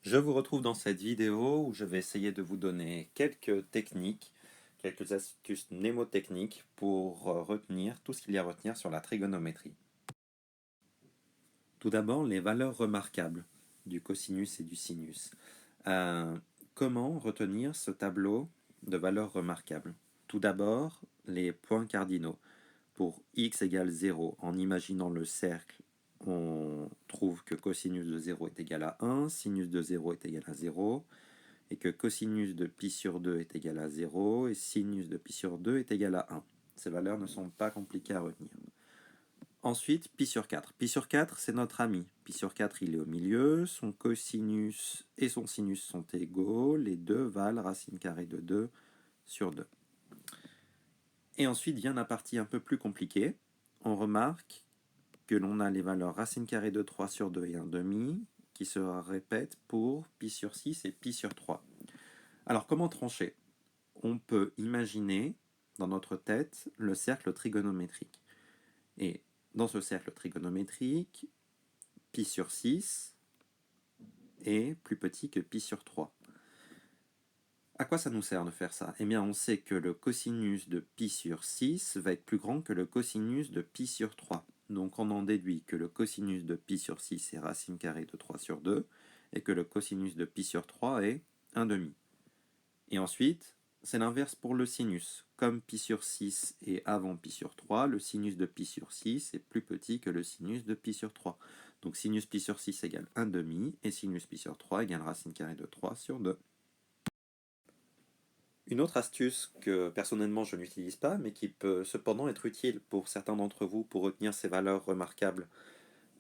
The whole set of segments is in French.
Je vous retrouve dans cette vidéo où je vais essayer de vous donner quelques techniques, quelques astuces mnémotechniques pour retenir tout ce qu'il y a à retenir sur la trigonométrie. Tout d'abord, les valeurs remarquables du cosinus et du sinus. Euh, Comment retenir ce tableau de valeurs remarquables? Tout d'abord, les points cardinaux. Pour x égale 0, en imaginant le cercle, on trouve que cosinus de 0 est égal à 1, sinus de 0 est égal à 0, et que cosinus de pi sur 2 est égal à 0, et sinus de pi sur 2 est égal à 1. Ces valeurs ne sont pas compliquées à retenir. Ensuite, pi sur 4. Pi sur 4, c'est notre ami. Pi sur 4, il est au milieu, son cosinus et son sinus sont égaux, les deux valent racine carrée de 2 sur 2. Et ensuite vient la partie un peu plus compliquée. On remarque que l'on a les valeurs racine carrée de 3 sur 2 et 1 demi qui se répètent pour pi sur 6 et pi sur 3. Alors comment trancher? On peut imaginer dans notre tête le cercle trigonométrique. Et dans ce cercle trigonométrique, pi sur 6 est plus petit que pi sur 3. À quoi ça nous sert de faire ça? Eh bien, on sait que le cosinus de pi sur 6 va être plus grand que le cosinus de pi sur 3. Donc on en déduit que le cosinus de pi sur 6 est racine carrée de 3 sur 2 et que le cosinus de pi sur 3 est 1 demi. Et ensuite, c'est l'inverse pour le sinus. Comme pi sur 6 est avant pi sur 3, le sinus de pi sur 6 est plus petit que le sinus de pi sur 3. Donc sinus pi sur 6 égale 1 demi et sinus pi sur 3 égale racine carrée de 3 sur 2. Une autre astuce que personnellement je n'utilise pas, mais qui peut cependant être utile pour certains d'entre vous pour retenir ces valeurs remarquables.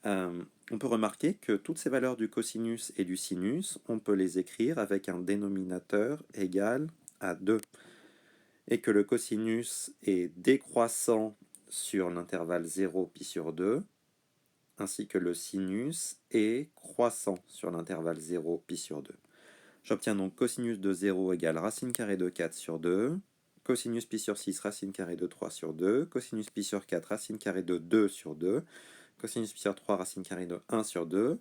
On peut remarquer que toutes ces valeurs du cosinus et du sinus, on peut les écrire avec un dénominateur égal à 2. Et que le cosinus est décroissant sur l'intervalle 0 pi sur 2, ainsi que le sinus est croissant sur l'intervalle 0 pi sur 2. J'obtiens donc cosinus de 0 égale racine carrée de 4 sur 2, cosinus pi sur 6 racine carrée de 3 sur 2, cosinus pi sur 4 racine carrée de 2 sur 2, cosinus pi sur 3 racine carrée de 1 sur 2,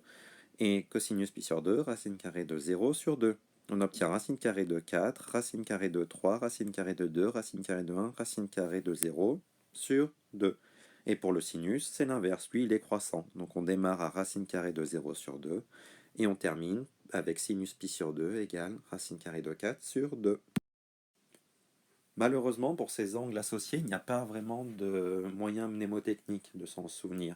et cosinus pi sur 2 racine carrée de 0 sur 2. On obtient racine carrée de 4, racine carrée de 3, racine carrée de 2, racine carrée de 1, racine carrée de 0 sur 2. Et pour le sinus, c'est l'inverse, lui il est croissant. Donc on démarre à racine carrée de 0 sur 2, et on termine avec sinus pi sur 2 égale racine carrée de 4 sur 2. Malheureusement, pour ces angles associés, il n'y a pas vraiment de moyen mnémotechnique de s'en souvenir.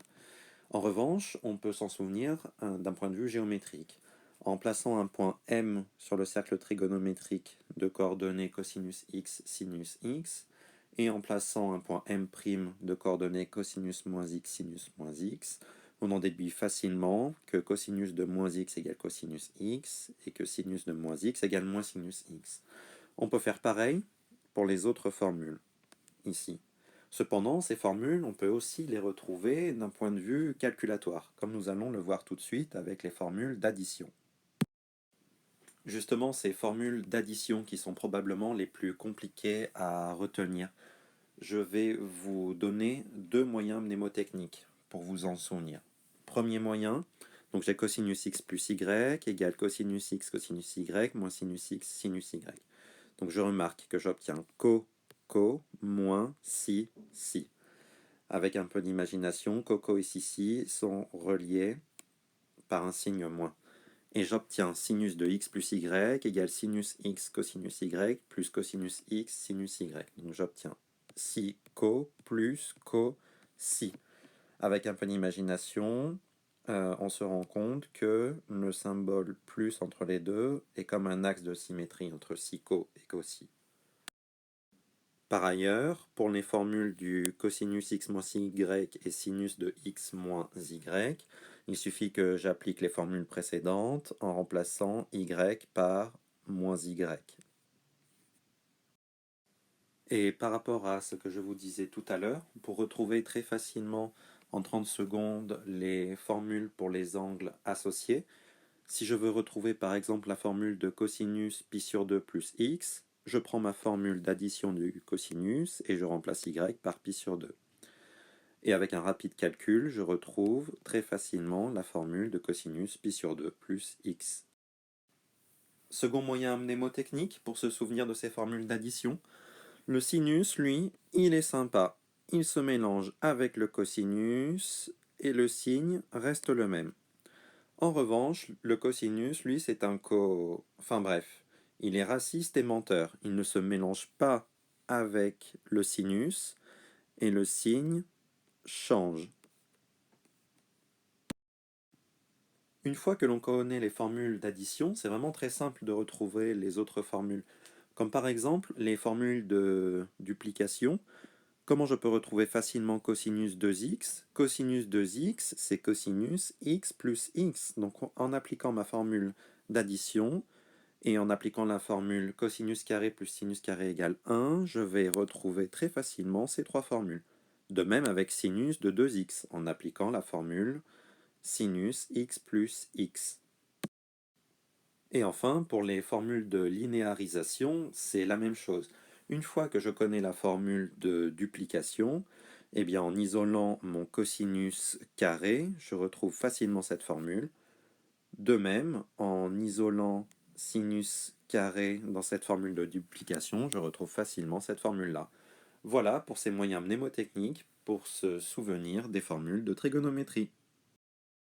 En revanche, on peut s'en souvenir d'un point de vue géométrique. En plaçant un point M sur le cercle trigonométrique de coordonnées cosinus x, sinus x, et en plaçant un point M' de coordonnées cosinus moins x, sinus moins x, on en déduit facilement que cosinus de moins x égale cosinus x, et que sinus de moins x égale moins sinus x. On peut faire pareil pour les autres formules, ici. Cependant, ces formules, on peut aussi les retrouver d'un point de vue calculatoire, comme nous allons le voir tout de suite avec les formules d'addition. Justement, ces formules d'addition qui sont probablement les plus compliquées à retenir, je vais vous donner deux moyens mnémotechniques pour vous en souvenir. Premier moyen, donc j'ai cosinus x plus y égale cosinus x cosinus y moins sinus x sinus y. Donc je remarque que j'obtiens moins si, si. Avec un peu d'imagination, coco et si sont reliés par un signe moins. Et j'obtiens sinus de x plus y égale sinus x cosinus y plus cosinus x sinus y. Donc j'obtiens si co plus co si. Avec un peu d'imagination, on se rend compte que le symbole plus entre les deux est comme un axe de symétrie entre si co et co si. Par ailleurs, pour les formules du cosinus x moins y et sinus de x moins y, il suffit que j'applique les formules précédentes en remplaçant y par moins y. Et par rapport à ce que je vous disais tout à l'heure, pour retrouver très facilement en 30 secondes les formules pour les angles associés, si je veux retrouver par exemple la formule de cosinus pi sur 2 plus x, je prends ma formule d'addition du cosinus et je remplace y par pi sur 2. Et avec un rapide calcul, je retrouve très facilement la formule de cosinus pi sur 2 plus x. Second moyen mnémotechnique pour se souvenir de ces formules d'addition. Le sinus, lui, il est sympa. Il se mélange avec le cosinus et le signe reste le même. En revanche, le cosinus, lui, c'est un Enfin bref, il est raciste et menteur. Il ne se mélange pas avec le sinus et le signe change. Une fois que l'on connaît les formules d'addition, c'est vraiment très simple de retrouver les autres formules. Comme par exemple les formules de duplication. Comment je peux retrouver facilement cosinus 2x? Cosinus 2x, c'est cosinus x plus x. Donc en appliquant ma formule d'addition et en appliquant la formule cosinus carré plus sinus carré égale 1, je vais retrouver très facilement ces trois formules. De même avec sinus de 2x, en appliquant la formule sinus x plus x. Et enfin, pour les formules de linéarisation, c'est la même chose. Une fois que je connais la formule de duplication, eh bien en isolant mon cosinus carré, je retrouve facilement cette formule. De même, en isolant sinus carré dans cette formule de duplication, je retrouve facilement cette formule-là. Voilà pour ces moyens mnémotechniques pour se souvenir des formules de trigonométrie.